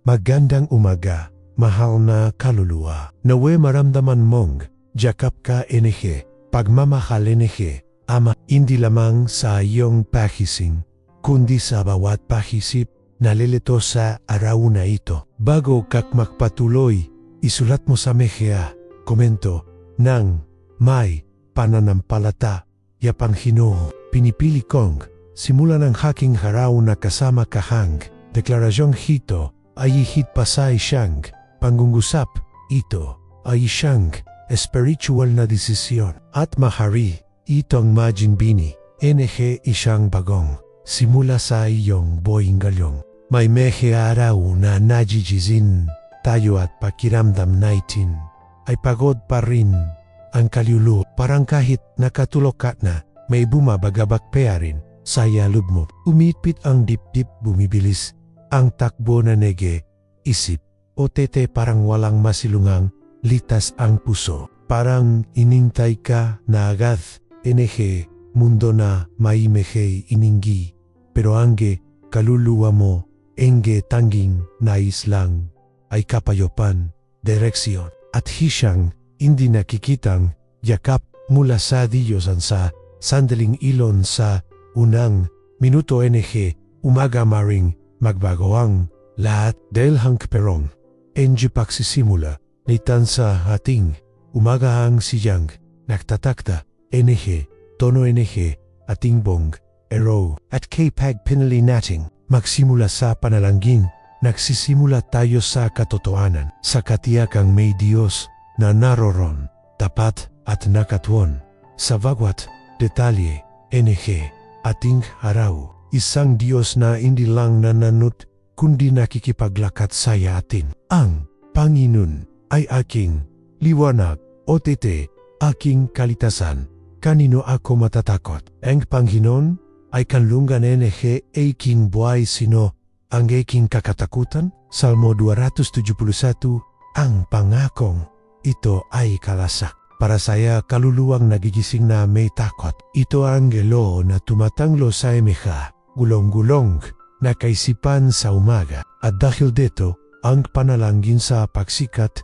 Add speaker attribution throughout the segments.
Speaker 1: Magandang umaga, mahal na kaluluwa. Nawe maramdaman mong yakap ka pagmamahal Ama, hindi lamang sa iyong pagising, kundi sa bawat pagisip na lilito sa araw na ito. Bago ka magpatuloy, isulat mo sa mehea, komento, ng may pananampalataya Panginoon. Pinipili kong simulan ang aking araw na kasama kahang deklarasyong hito ay hihit pa sa isang pangungusap. Ito ay isang spiritual na desisyon at mahari itong maginbini. Isang bagong simula sa iyong buhay ngayon. May araw na nagigising tayo at pakiramdam natin ay pagod pa rin ang kaluluwa. Parang kahit nakatulog ka na, may bumabagabak pa rin sa loob mo. Umitpit ang dibdib, bumibilis ang takbo na isip o tete, parang walang masilungang litas ang puso. Parang inintay ka na agad mundo na may ininggi, pero angge kaluluwa mo tanging nais lang ay kapayopan, direksyon at hisang hindi nakikitang yakap mula sa Diyos sa sandaling ilon sa unang minuto. Umaga maring magbago ang lahat dahil hang perong pagsisimula nitan sa ating umaga ang siyang nagtatakda tono ating bong ero at kapag pinili nating magsimula sa panalangin, nagsisimula tayo sa katotohanan, sa katiyakang may Diyos na naroon, tapat at nakatuon sa bawat detalye. Ating araw, isang Diyos na hindi lang nananut kundi nakikipaglakad sa atin. Ang Panginoon ay aking liwanag o aking kalitasan. Kanino ako matatakot? Ang Panginoon ay kanlungan aking buhay. Sino ang aking kakatakutan? Salmo 271. Ang pangakong ito ay kalasak para saya kaluluwang nagigising na may takot. Ito ang gelo na tumatanglo sa emeha, gulong-gulong na kaisipan sa umaga. At dahil dito, ang panalangin sa pagsikat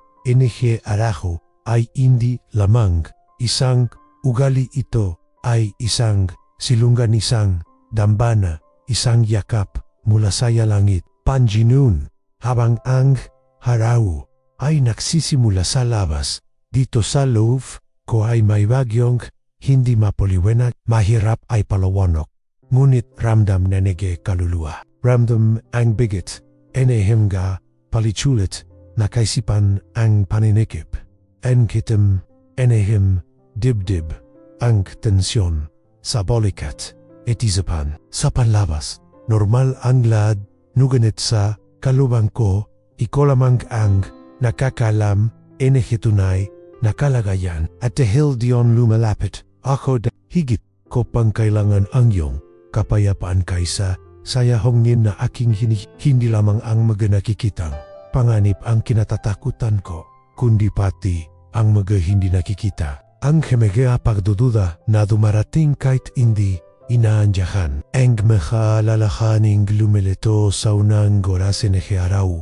Speaker 1: araw ay hindi lamang isang ugali. Ito ay isang silungan, isang dambana, isang yakap mula sa langit. Panginoon, habang ang araw ay nagsisimula sa labas, dito sa loob ko ay may bagyong hindi mapoliwanag, mahirap ay palawanok. Ngunit ramdam na kaluluwa. Ramdam ang bigat, himga palichulit na kaisipan ang paninikip. Kitam, him dibdib ang tensyon sa balikat etisapan sa panlabas. Normal ang lahat, nuganit sa kalubang ko, ikolamang ang nakakalam tunay na kalagayan. At dahil diyon lumalapit ako, higit ko pang kailangan ang iyong kapayapaan kaysa saya hongin na aking hindi lamang ang mga nakikitang panganib ang kinatatakutan ko, kundi pati ang mga hindi nakikita. Ang hemegea pagdududa na dumarating kahit hindi inaanyahan. Ang mahalalahaning lumilito sa unang oras araw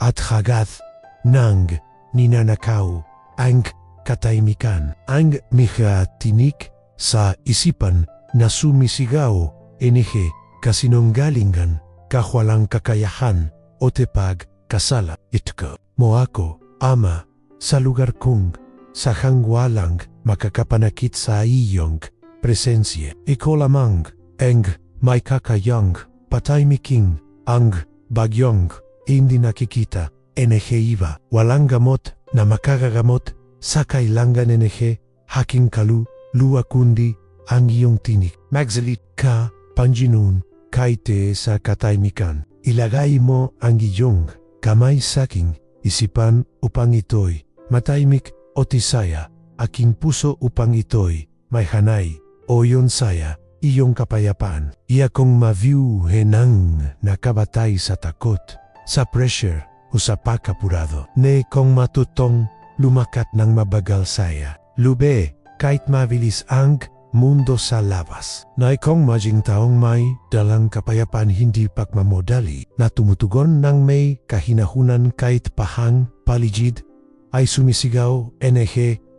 Speaker 1: at hagad nang ninanakaw ang katahimikan. Ang tinik sa isipan na sumisigaw kasinunggalingan, kawalang kakayahan o kasala. Itko mo ako, Ama, sa lugar kong sa hangwalang makakapanakit sa iyong presensya. Ikaw lamang ang may kakayang patahimiking ang bagyong hindi nakikita. Iba, walang gamot na makakagamot sa kailangan haking kaluluwa kundi ang iyong tinik. Magsalit ka, Panginoon, kahit sa katahimikan. Ilagay mo ang iyong kamay sa aking isipan upang ito'y matahimik o tisaya, aking puso upang ito'y may hanay o yon saya, iyong kapayapaan. Iyakong maviuhin ang nakabatay sa takot, sa pressure o sa pagkapurado. Kung matutong lumakat ng mabagal saya. Lube, kahit mabilis ang mundo sa labas. Na ikong maging taong may dalang kapayapaan hindi pagmamodali na tumutugon ng may kahinahunan kahit pahang paligid ay sumisigaw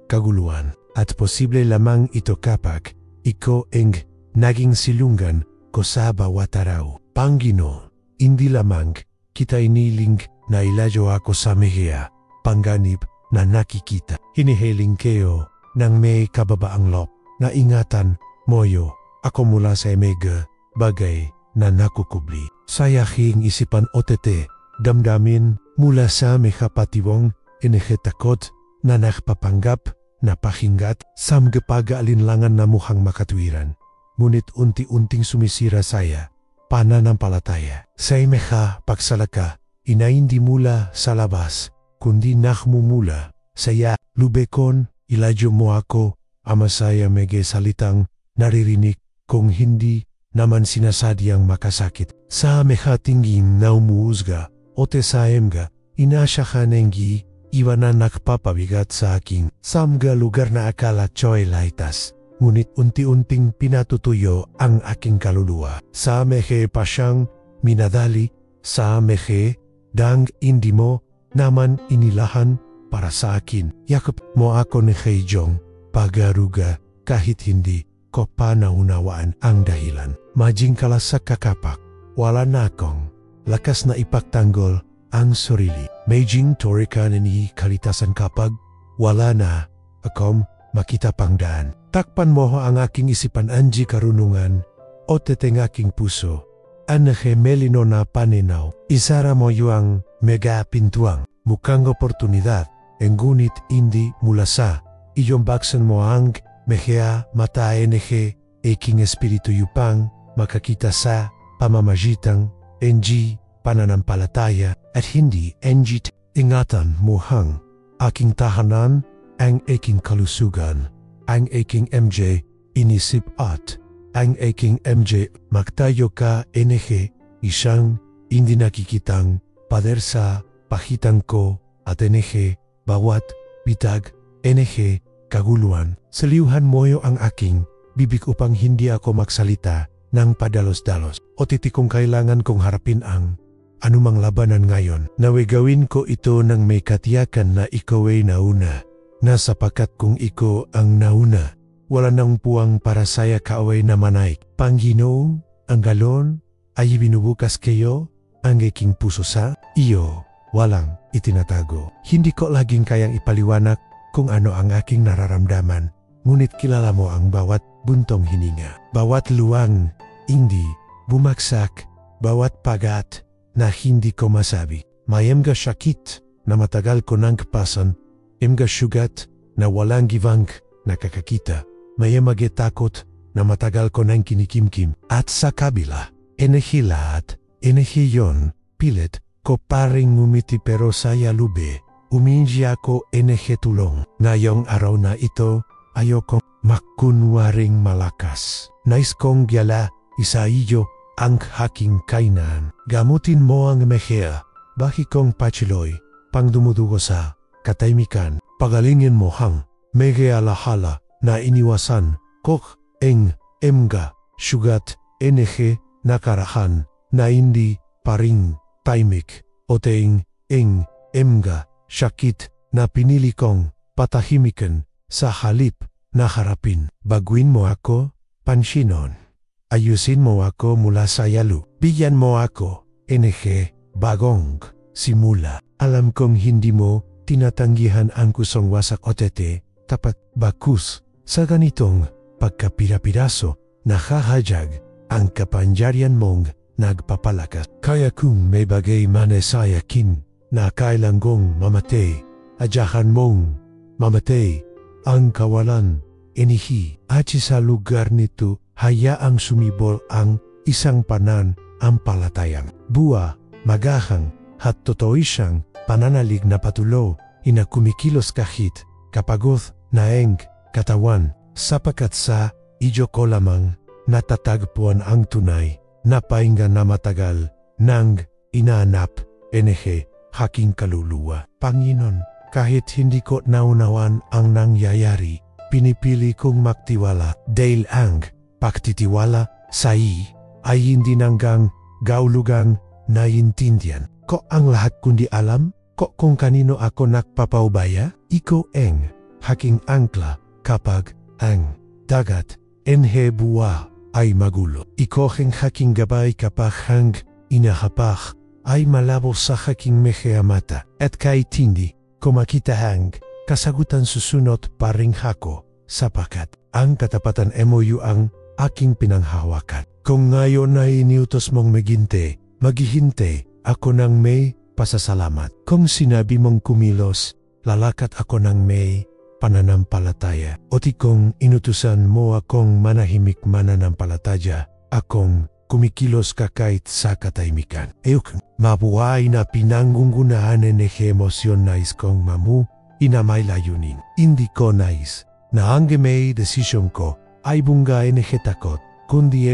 Speaker 1: kaguluhan. At posible lamang ito kapag iko ang naging silungan ko sa bawat araw. Panginoon, hindi lamang kita iniling na ilayo ako sa mehiya, panganib na nakikita. Hinihiling kayo ng may kababaang loob na ingatan moyo ako mula sa emega bagay na nakukubli. Sayahing isipan otete damdamin mula sa may kapatiwong takot na nakpapanggap na pahingat sa magpag-alinlangan na mukhang makatwiran. Ngunit unti-unting sumisira saya pananampalataya. Sa imeha pagsalaka ina hindi mula sa labas kundi nakmumula saya lubekon iladyo mo ako ama saya mege salitang naririnig kung hindi naman sinasadyang makasakit. Sa meha tingin na umuusga o tesaemga inasya ka nengi iwa na nakpapabigat sa aking samga lugar na akala choy laitas. Ngunit unti-unting pinatutuyo ang aking kaluluwa. Sa mehe pa siyang minadali, sa mehe dang hindi mo naman inilahan para sa akin. Yakap mo ako ni Heijong pagaruga kahit hindi ko pa naunawaan ang dahilan. Majing kala sa kakapak, wala na akong lakas na ipagtanggol ang sarili. Majing torikan ni kalitasan kapag wala na akong makita pang daan. Takpan mo ang aking isipan anji karunungan o teteng aking puso. Anahe melino na paninaw. Isara mo yung mega pintuang mukhang oportunidad. Ngunit hindi mula sa iyong baksan mo ang mehea mata enehe aking espiritu yupang makakita sa pamamagitang NG pananampalataya at hindi NG ingatan mo hang aking tahanan ang aking kalusugan. Ang aking MJ inisip at ang aking MJ magtayo ka enehe isang hindi nakikitang pader sa pahitan ko at enehe bawat bitag enehe kaguluhan. Saliuhan moyo ang aking bibig upang hindi ako magsalita ng padalos-dalos o titikong kailangan kong harapin ang anumang labanan ngayon. Naway gawin ko ito ng may katiyakan na ikaw ay nauna. Na sapakat kung iko ang nauna, wala nang puwang para saya kaaway na manaik. Panginoong, ang galon ay binubukas kayo ang aking puso sa iyo, walang itinatago. Hindi ko laging kayang ipaliwanag kung ano ang aking nararamdaman, ngunit kilala mo ang bawat buntong hininga, bawat luwang hindi bumagsak, bawat pagat na hindi ko masabi. Mayemga sakit na matagal ko nang kapasan, emga sugat na walang givang nakakakita, mayemage takot na matagal ko nang kinikimkim. At sa kabila, enehilaat, enehiyon, pilit ko paring ngumiti pero saya lube, uminji ako enehetulong. Ngayong araw na ito, ayokong makunwaring malakas. Nais kong gyala, isa iyo ang haking kainan. Gamutin mo ang mehea, bahi kong pachiloy, pang dumudugo sa katahimikan. Pagalingin mo hang mege alahala na iniwasan kok eng emga sugat enehe nakarahan na hindi paring taimik o teing eng emga sakit na pinili kong patahimikan sa halip na harapin. Baguin mo ako, pansinon. Ayusin mo ako mula sa yalu. Bigyan mo ako enehe bagong simula. Alam kong hindi mo tinatanggihan ang kusong wasak otete, tapat bakus sa ganitong pagkapirapiraso na hahajag ang kapangyarihan mong nagpapalakas. Kaya kung may bagay man sa yakin na kailanggong mamatay, adyahan mong mamatay ang kawalan inihi. At sa lugar nito, hayaang sumibol ang isang pananampalatayang buwa, magahang, at totoo siyang pananalig na patulo, ina kumikilos kahit kapagod na eng katawan, sapagat sa iyo ko lamang natatagpuan ang tunay na pahinga na matagal nang inaanap enehe haking kaluluwa. Panginoon, kahit hindi ko naunawan ang nangyayari, pinipili kong magtiwala dahil ang pagtitiwala sa ay hindi nanggang gaulugang naiintindihan ko ang lahat kundi alam ko kung kanino ako nagpapaubaya. Iko ang haking angkla kapag ang dagat buwa ay magulo. Iko ang haking gabay kapag ang inahapak ay malabo sa haking mehea mata. At kahit hindi ko makita ang kasagutan susunod pa rin ako sapagkat ang katapatan MOU ang aking pinanghawakan. Kung ngayon ay iniutos mong maghihintay ako ng may pasasalamat. Kung sinabi mong kumilos, lalakat ako ng may pananampalataya. O kung inutusan mo akong manahimik mananampalataya, akong kumikilos ka kahit sa katahimikan. Mabuhay na pinanggungunahan emosyon nais kong inamay layunin. Hindi ko nais na ang may desisyon ko ay bunga takot, kundi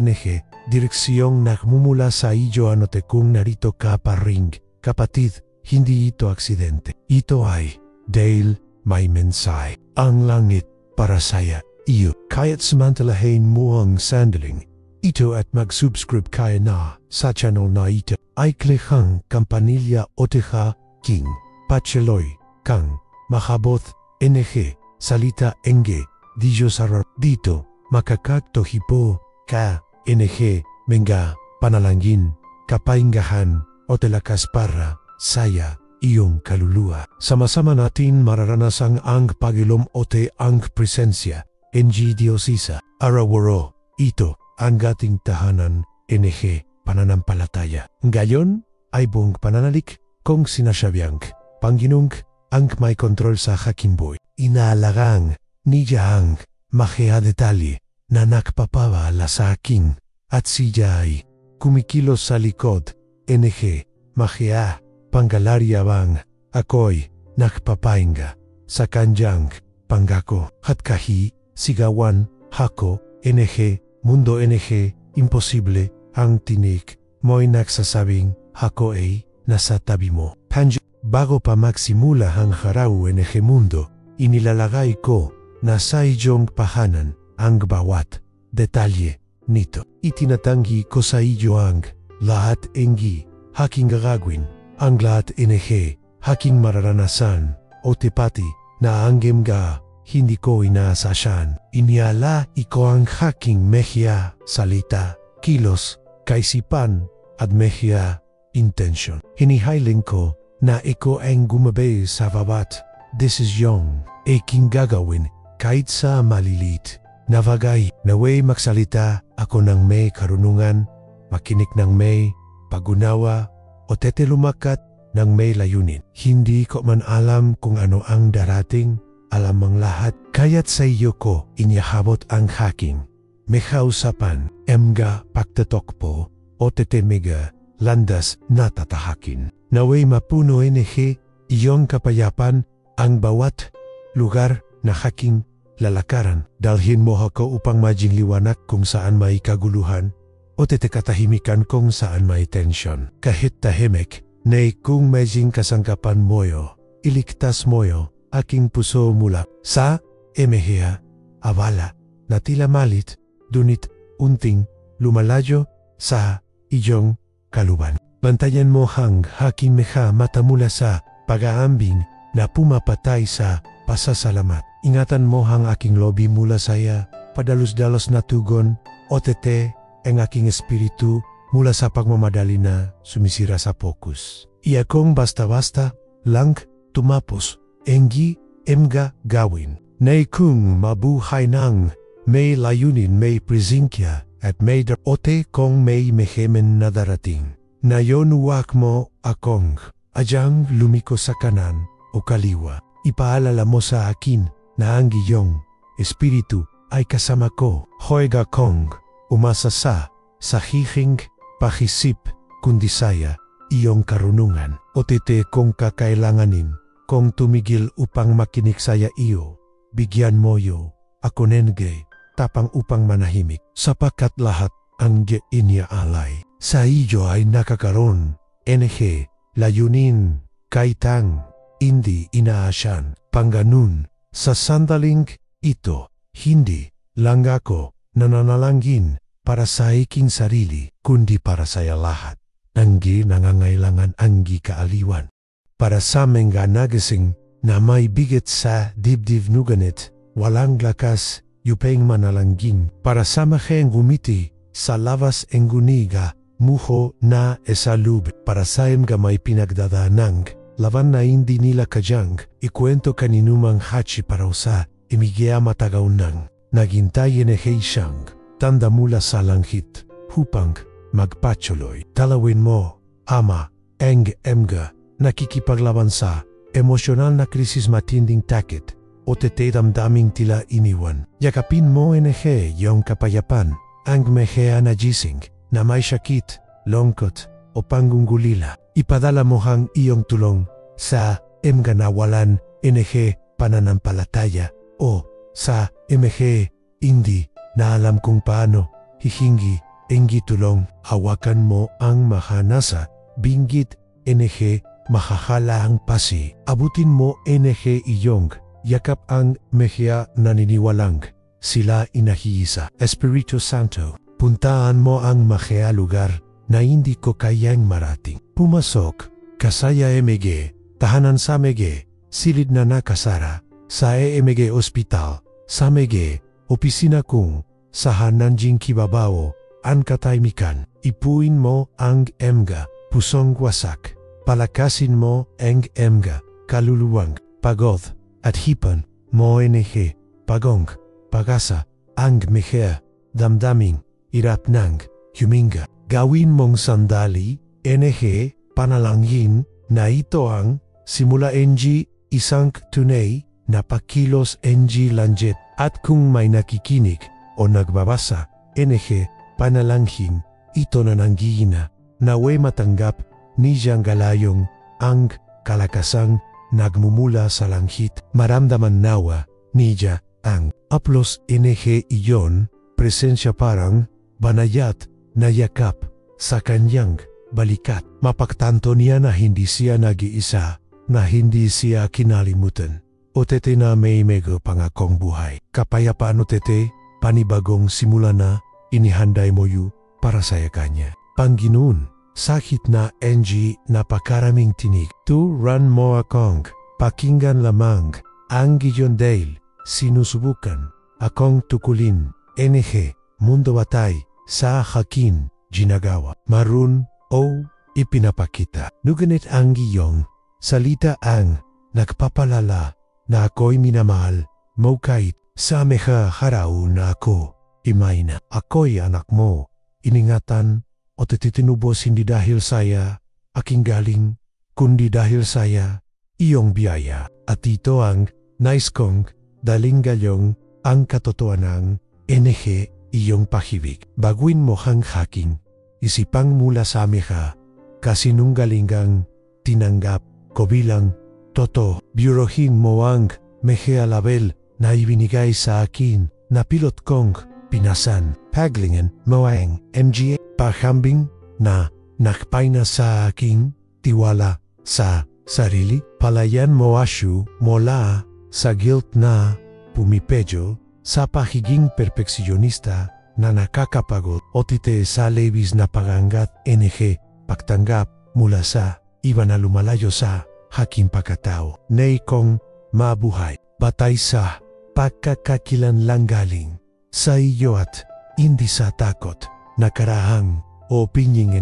Speaker 1: direksyong nagmumula sa iyo kung narito ka pa ring. Kapatid, hindi ito aksidente. Ito ay dahil may mensahe ang langit para saya iyo. Kaya't samantalahin mo ang sandaling ito at mag-subscribe kaya na sa channel na ito. Ay klikhang kampanilya o king pacheloy kang mahabot salita di Diyos arar dito makakagtohipo ka menga panalangin kapainggahan o lakas para saya iyong kaluluwa. Sama-sama natin mararanasang ang pagilom o ang presensya Diyos isa. Arawaro, ito ang ating tahanan pananampalataya. Ngayon ay buong pananalik kung sinasabyang Panginoong ang may kontrol sa aking buhay. Inaalagang niya ang mahea detalye na nakpapawala sa akin at siya ay kumikilos sa likod mahea panggalarya bang ako'y nakpapahinga sa kanyang pangako. At sigawan hako mundo imposible ang tinik mo'y nagsasabing hako ay nasa tabi mo. Bago pa magsimula ang haraw mundo, inilalagay ko na sa iyong pahanan ang bawat detalye nito. Itinatanggi ko sa iyo ang lahat haking gagawin, ang lahat haking mararanasan o tipati na anggem hindi ko inaasasan. Iniala iko ang haking mehia salita, kilos, kaisipan at mehia intention. Hinihiling ko na iko ang gumabay sa bawat desisyong aking gagawin kahit sa malilit na bagay. Naway magsalita ako ng may karunungan, makinig ng may pagunawa o lumakat ng may layunin. Hindi ko man alam kung ano ang darating, alam ang lahat, kaya't sa iyo ko inyahabot ang haking mehausapan, pagtatokpo o mega landas na tatahakin. Naway mapuno iyong kapayapan ang bawat lugar na haking lalakaran. Dalhin mo ako upang maging liwanag kung saan may kaguluhan o katahimikan kung saan may tensyon. Kahit tahimik, na kung maging kasangkapan moyo, iligtas moyo aking puso mula sa emehea, abala, na tila malit, dunit, unting, lumalayo sa iyong kaluban. Bantayan mo hang haking meha mata mula sa pag-aambing na pumapatay sa pasasalamat. Ingatan mo hang aking lobi mula saya, padalos-dalos na tugon, o ang aking espiritu mula sa pagmamadali na sumisira sa focus. Iyakong basta-basta lang tumapos, gawin. Na kung mabuhay ng may layunin, may presensya at may kung may mehemen na darating. Nayon huwag mo akong adyang lumiko sa kanan o kaliwa. Ipaalala mo sa akin na ang iyong espiritu ay kasama ko. Hoyga kong umasa sa hiking pahisip kundi saya iyong karunungan. O kung kakailanganin kung tumigil upang makinig saya iyo, bigyan mo yo ako tapang upang manahimik. Sapagkat lahat ang iniaalay sa iyo ay nakakaroon layunin kaitang hindi inaasahan. Pangganun sa sandaling ito, hindi lang ako nananalangin para sa aking sarili, kundi para sa lahat. Anggi nangangailangan anggi kaaliwan. Para sa mga nagising na may bigat sa dibdib nuganit, walang lakas, yupeng manalangin. Para sa mga gumiti, sa labas ang guniga, muho na esalub. Para sa mga may pinagdadanang, laban na hindi nila kajang, ikwento kaninumang hachi para usa, imigea matagaw nang, naghintay siyang, tanda mula sa langit, hupang, magpatuloy. Talawin mo, ama, ang emga, nakikipaglaban sa emosyonal na krisis matinding takit, o damdaming tila iniwan. Yakapin mo yung kapayapan, ang mehea na gising, na may sakit, lungkot, o panggungulila. Ipadala mo hang iyong tulong sa emga na walan pananampalataya, o sa hindi na alam kung paano hihingi engi tulong. Hawakan mo ang mahanasa, binggit mahahala ang pasi. Abutin mo iyong yakap ang mehya naniniwalang sila inahiisa. Espiritu Santo, puntaan mo ang mahea lugar na hindi ko kayang marating. Pumasok, kasaya tahanan sa silid na nakasara, sa ospital, sa opisina kung, sa nanjing kibabao, ang katahimikan. Ipuin mo ang emga, pusong wasak. Palakasin mo ang emga, kaluluwang, pagod, at hipan mo pagong, pagasa, ang mehea, damdaming, irap ng, huminga. Gawin mong sandali, panalangin, na ito ang, simula isang tunay, na pakilos lanjet. At kung may nakikinig, o nagbabasa, panalangin, ito na nanggihina, nawe matanggap, niyang galayong, ang kalakasang, nagmumula sa langit. Maramdaman nawa, niya, ang, aplos iyon, presensya parang, banayat, na yakap, sa kanyang, balikat. Mapagtanto niya na hindi siya nag-iisa, na hindi siya kinalimutan. O na may mego pangakong buhay. Kapayapaan o panibagong simula na, inihanday mo para sa kanya. Panginoon, sakit na napakaraming tinig. Turan mo akong, pakinggan lamang, ang giyon dahil, sinusubukan, akong tukulin, mundo batay, sa hakin, ginagawa. Marun, o ipinapakita. Nuganit ang giyong, salita ang, nagpapalala, na ako'y minamahal, mo kahit sa meha haraw na ako, imayna. Ako'y anak mo, iningatan, o titinubos hindi dahil saya, aking galing, kundi dahil saya, iyong biyaya. At ito ang, nais kong, daling galyong, ang katotohanan, iyong pahibig. Baguin mo hang haking, isipang mula sa meha, kasinunggalingang, tinanggap, ko bilang, Toto, biurohin mo ang mehea label na ibinigay sa akin na pilot kong pinasan. Paglingen mo ang mga pahambing na nakpay na sa aking tiwala sa sarili. Palayan mo asyo mula sa guilt na pumipedyo sa pahiging perfeksyonista na nakakapagod o sa labis na pagangat pagtanggap mula sa iba na lumalayo sa haking pagkatao. Nay kong mabuhay, batay sa pagkakakilanlang galing sa iyo at hindi sa takot, nakarahang o pinying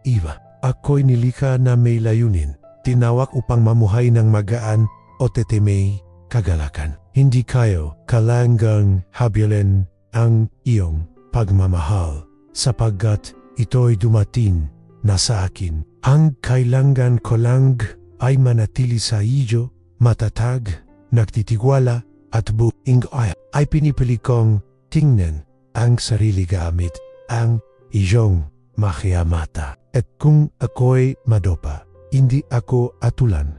Speaker 1: iba. Ako'y nilikha na may layunin, tinawag upang mamuhay ng magaan o may kagalakan. Hindi kayo kalanggang habilin ang iyong pagmamahal, sapagkat ito'y dumating na sa akin. Ang kailangan ko lang ay manatili sa iyo, matatag, nagtitiwala, at buing ay pinipili kong tingnan ang sarili gamit ang iyong makiamata. At kung ako'y madopa, hindi ako atulan,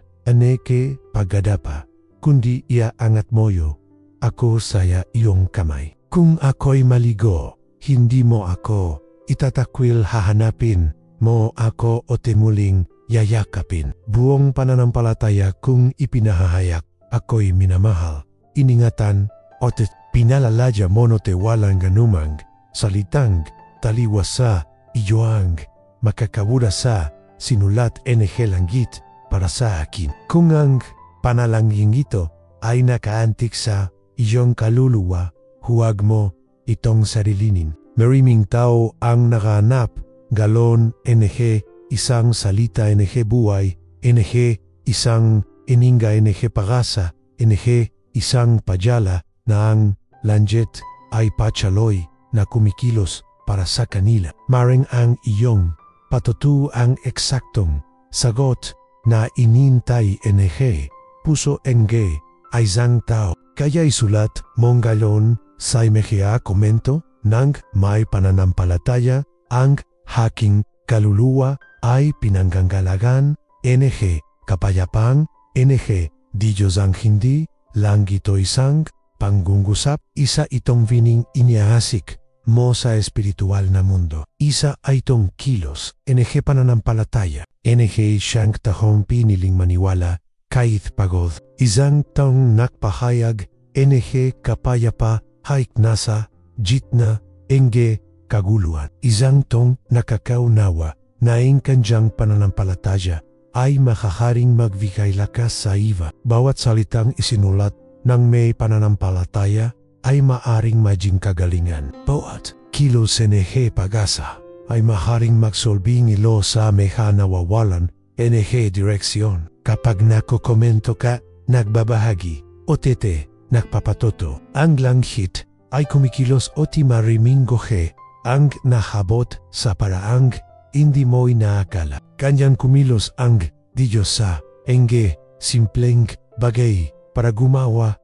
Speaker 1: paggadapa, kundi iaangat moyo, ako saya iyong kamay. Kung ako'y maligo, hindi mo ako itatakwil hahanapin, mo ako o muling yayakapin. Buong pananampalataya kung ipinahahayak, ako'y minamahal, iningatan, Ote pinalalaya mono te walang ganumang, salitang, taliwasa, iyoang, makakabura sa, sinulat NG Langit, para sa akin. Kung ang panalangin ito ay nakaantik sa iyong kaluluwa, huwag mo itong sarilinin. Maraming tao ang nakahanap, galon, NG, isang salita NG buhay, NG, isang ininga NG pagasa, NG, isang pajala na ang lanjet ay pachaloy na kumikilos para sa kanila. Maring ang iyong patutu ang eksaktong sagot na inintay NG, puso NG, ay isang tao. Kaya isulat mong galon sa mga komento nang may pananampalataya, ang haking kaluluwa ay pinanggangalagan, NG, kapayapang, NG, di Diyos ang hindi, lang ito isang panggungusap, isa itong vining iniahasik mo sa espiritual na mundo. Isa ay itong kilos, NG pananampalataya, NG siyang tahong piniling maniwala, kahit pagod, isang taong nakpahayag, NG kapayapa, haik nasa, jitna, NG kaguluhan. Isang tong nakakaunawa na ang kanyang pananampalataya ay makakaring magbigay lakas sa iba. Bawat salitang isinulat ng may pananampalataya ay maaring maging kagalingan. Bawat kilos NG pag-asa ay maaaring magsolbing ilo sa mga nawawalan NG direksyon. Kapag nakokomento ka, nagbabahagi, o tete, nagpapatoto, ang langhit ay kumikilos o ti mariming gohe, ang nahabot sa paraang hindi mo inaakala. Kanyang kumilos ang Diyos sa NG, simpleng bagay para gumawa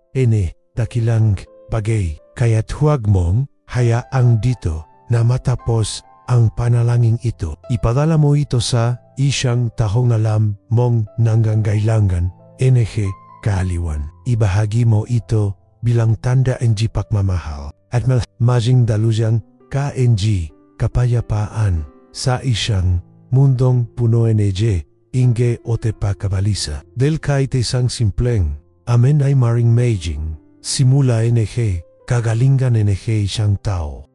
Speaker 1: dakilang bagay. Kaya't huwag mong hayaang dito na matapos ang panalangin ito. Ipadala mo ito sa isang tahong alam mong nangangailangan, NG kaaliwan. Ibahagi mo ito bilang tanda NG pagmamahal at maging daluyan KNG kapayapaan sa isang mundong puno NG inge o te pagkabalisa. Del kahit isang simpleng amen ay maring maging simula NG kagalingan NG isang tao.